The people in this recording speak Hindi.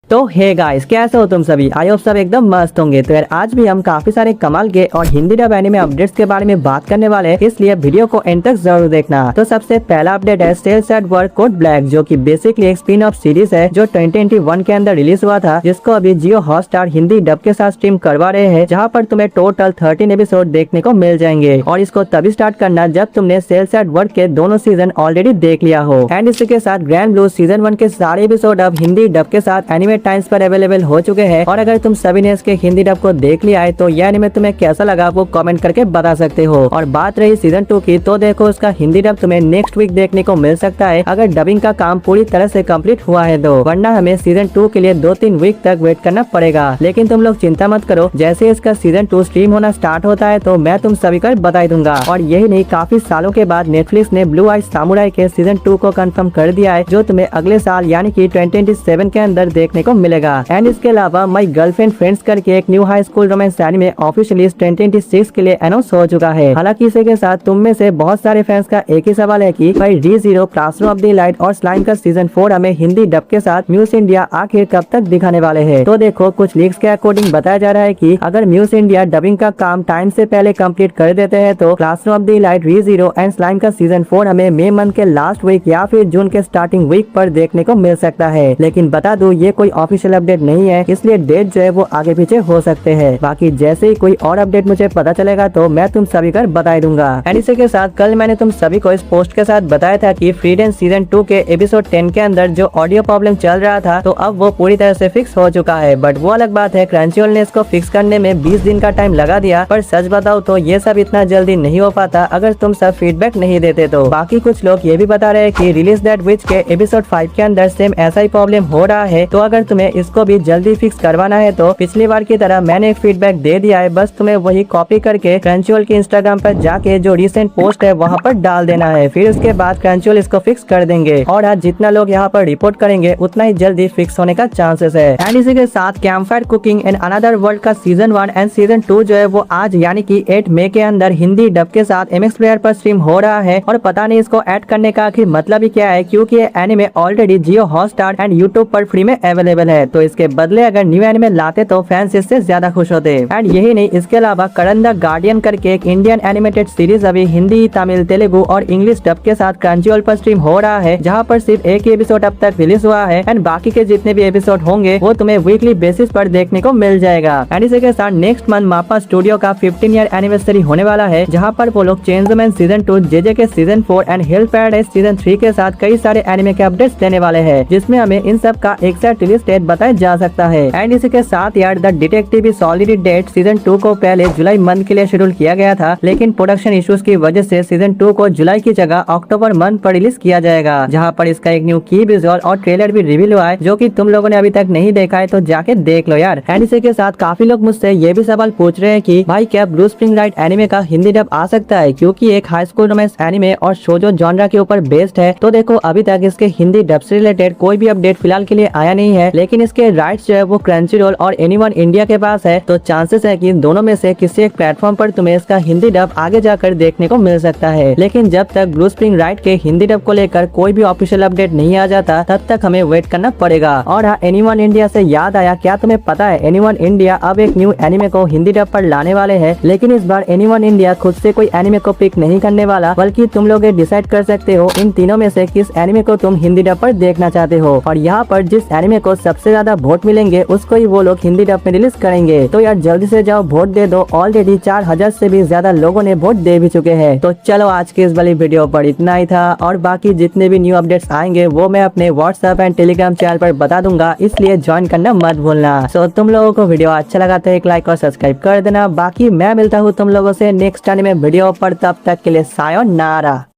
तो हे गाइस, कैसे हो तुम सभी? आई होप सब एकदम मस्त होंगे। तो यार आज भी हम काफी सारे कमाल के और हिंदी डब एनिमे अपडेट्स के बारे में बात करने वाले हैं, इसलिए वीडियो को एंड तक जरूर देखना। तो सबसे पहला अपडेट है sales at work code black, जो कि बेसिकली एक स्पिन ऑफ सीरीज है जो 2021 के अंदर रिलीज हुआ था, जिसको अभी जियो हॉटस्टार हिंदी डब के साथ स्ट्रीम करवा रहे हैं, जहाँ पर तुम्हें टोटल 13 एपिसोड देखने को मिल जाएंगे। और इसको तभी स्टार्ट करना जब तुमने सेल्स एट वर्क के दोनों सीजन ऑलरेडी देख लिया हो। एंड इसके साथ ग्रैंड ब्लू सीजन 1 के सारे एपिसोड अब हिंदी डब के साथ एनिमे टाइम्स पर अवेलेबल हो चुके हैं। और अगर तुम सभी ने इसके हिंदी डब को देख लिया है तो यह एनिमे तुम्हें कैसा लगा वो कमेंट करके बता सकते हो। और बात रही सीजन 2 की, तो देखो उसका हिंदी डब तुम्हें नेक्स्ट वीक देखने को मिल सकता है, अगर डबिंग का काम पूरी तरह से कंप्लीट हुआ है तो, वरना हमें सीजन 2 के लिए 2-3 वीक तक वेट करना पड़ेगा। लेकिन तुम लोग चिंता मत करो, जैसे इसका सीजन 2 स्ट्रीम होना स्टार्ट होता है तो मैं तुम सभी को बता दूंगा। और यही नहीं, काफी सालों के बाद नेटफ्लिक्स ने ब्लू आइज सामुराई के सीजन 2 को कंफर्म कर दिया है, जो तुम्हें अगले साल यानी कि 2027 के अंदर देखने को मिलेगा। एंड इसके अलावा माई गर्लफ्रेंड फ्रेंड्स करके एक new high school romance anime officially 2026 के लिए अनाउंस हो चुका है। हालांकि इसी के साथ तुम में से बहुत सारे फैंस का एक ही सवाल है कि भाई री-ज़ीरो, क्लासरूम ऑफ द लाइट और स्लाइम का सीजन 4 हमें हिंदी डब के साथ म्यूज इंडिया आखिर कब तक दिखाने वाले हैं। तो देखो, कुछ लीक्स के अकॉर्डिंग बताया जा रहा है कि अगर म्यूज इंडिया डबिंग का काम टाइम से पहले कंप्लीट कर देते हैं तो classroom of the elite, re zero and slime का सीजन 4 हमें मई मंथ के लास्ट वीक या फिर जून के स्टार्टिंग वीक पर देखने को मिल सकता है। लेकिन बता दूं, ये कोई ऑफिशियल अपडेट नहीं है, इसलिए डेट जो है वो आगे पीछे हो सकते हैं। बाकी जैसे ही कोई और अपडेट मुझे पता चलेगा तो मैं तुम सभी को बता दूंगा। एंड इसी के साथ कल मैंने तुम सभी को इस पोस्ट के साथ बताया था कि फ्रीडम सीजन 2 के एपिसोड 10 के अंदर जो ऑडियो प्रॉब्लम चल रहा था, तो अब वो पूरी तरह से फिक्स हो चुका है। बट वो अलग बात है, क्रंचीरोल ने इसको फिक्स करने में 20 दिन का टाइम लगा दिया। पर सच बताओ तो ये सब इतना जल्दी नहीं हो पाता अगर तुम सब फीडबैक नहीं देते तो। बाकी कुछ लोग ये भी बता रहे हैं कि रिलीज दैट विच के एपिसोड 5 के अंदर सेम ऐसा ही प्रॉब्लम हो रहा है, तो अगर तुम्हें इसको भी जल्दी फिक्स करवाना है तो पिछली बार की तरह मैंने एक फीडबैक दे दिया है, बस तुम्हें वही कॉपी करके क्रंचीरोल के इंस्टाग्राम पर जाके जो रिसेंट पोस्ट है वहाँ पर डाल देना है। फिर उसके बाद क्रंचीरोल इसको फिक्स कर देंगे और आज जितना लोग यहाँ पर रिपोर्ट करेंगे उतना ही जल्दी फिक्स होने का चांसेस है। एंड इसी के साथ campfire cooking and another world का सीजन 1 एंड सीजन 2 जो है वो आज यानी कि 8 मई के अंदर हिंदी डब के साथ MX प्लेयर पर स्ट्रीम हो रहा है। और पता नहीं इसको ऐड करने का आखिर मतलब ही क्या है, क्योंकि ये anime already Jio Hotstar and YouTube पर फ्री में अवेलेबल है। तो इसके बदले अगर न्यू एनिमे लाते तो फैंस इससे ज्यादा खुश होते। एंड यही नहीं, इसके अलावा करण द गार्डियन करके एक इंडियन एनिमेटेड सीरीज अभी हिंदी, तमिल, तेलुगु और इंग्लिश डब के साथ क्रंचीरोल पर स्ट्रीम हो रहा है, जहाँ पर सिर्फ एक ही एपिसोड अब तक रिलीज हुआ है। एंड बाकी के जितने भी एपिसोड होंगे वो तुम्हें वीकली बेसिस पर देखने को मिल जाएगा। एंड इसी के साथ नेक्स्ट मंथ मापा स्टूडियो का 15 ईयर एनिवर्सरी होने वाला है, जहाँ पर वो लोग चेंज मैन सीजन 2, जेजे के season 4 and hill paradise season 3 के साथ कई सारे एनिमे के अपडेट्स देने वाले हैं, जिसमें हमें इन सब का एक साथ रिलीज डेट बताया जा सकता है। एंड इसी के साथ यार the detective is already date season 2 को पहले जुलाई मंथ के लिए शेड्यूल किया गया था, लेकिन प्रोडक्शन इश्यूज की वजह से सीजन 2 को जुलाई की जगह अक्टूबर मंथ पर रिलीज किया जाएगा, जहां पर इसका एक न्यू की विजुअल और ट्रेलर भी रिवील हुआ है, जो कि तुम लोगों ने अभी तक नहीं देखा है तो जाके देख लो यार। एंड इसी के साथ काफी लोग मुझसे ये भी सवाल पूछ रहे हैं कि भाई क्या ब्लू स्प्रिंग राइट एनिमे का हिंदी डब आ सकता है, क्योंकि एक हाई स्कूल रोमांस एनिमे और शोजो जॉनरा के ऊपर बेस्ड है। तो देखो, अभी तक इसके हिंदी डब से रिलेटेड कोई भी अपडेट फिलहाल के लिए आया नहीं है, लेकिन इसके राइट्स जो है वो क्रंचीरोल और एनीवन इंडिया के पास है। तो चांसेस है कि दोनों में से किसी एक प्लेटफॉर्म पर तुम्हें इसका हिंदी डब आगे जाकर देखने को मिल सकता है। लेकिन जब तक ब्लू स्प्रिंग राइट के हिंदी डब को लेकर कोई भी ऑफिशियल अपडेट नहीं आ जाता, तब तक हमें वेट करना पड़ेगा। और हाँ, एनीवन इंडिया से याद आया, क्या तुम्हें पता है एनीवन इंडिया अब एक न्यू एनिमे को हिंदी डब पर लाने वाले हैं। लेकिन इस बार एनीवन इंडिया खुद से कोई एनिमे को पिक नहीं करने वाला, बल्कि तुम लोग डिसाइड कर सकते हो इन तीनों में से किस एनिमे को तुम हिंदी डब पर देखना चाहते हो। और यहाँ पर जिस एनिमे को सबसे ज्यादा वोट मिलेंगे उसको ही वो लोग हिंदी डब में रिलीज करेंगे। तो यार जल्दी से जाओ, वोट दे दो। ऑलरेडी 4000 से भी ज्यादा लोगों ने वोट दे भी चुके हैं। तो चलो, आज की इस वाली वीडियो पर इतना ही था, और बाकी जितने भी न्यू अपडेट्स आएंगे वो मैं अपने व्हाट्सएप एंड टेलीग्राम चैनल पर बता दूंगा, इसलिए ज्वाइन करना मत भूलना। सो तुम लोगों को वीडियो अच्छा लगा तो एक लाइक और सब्सक्राइब कर देना। बाकी मैं मिलता हूँ तुम लोगों से नेक्स्ट टाइम में वीडियो पर, तब तक के लिए सायोनारा।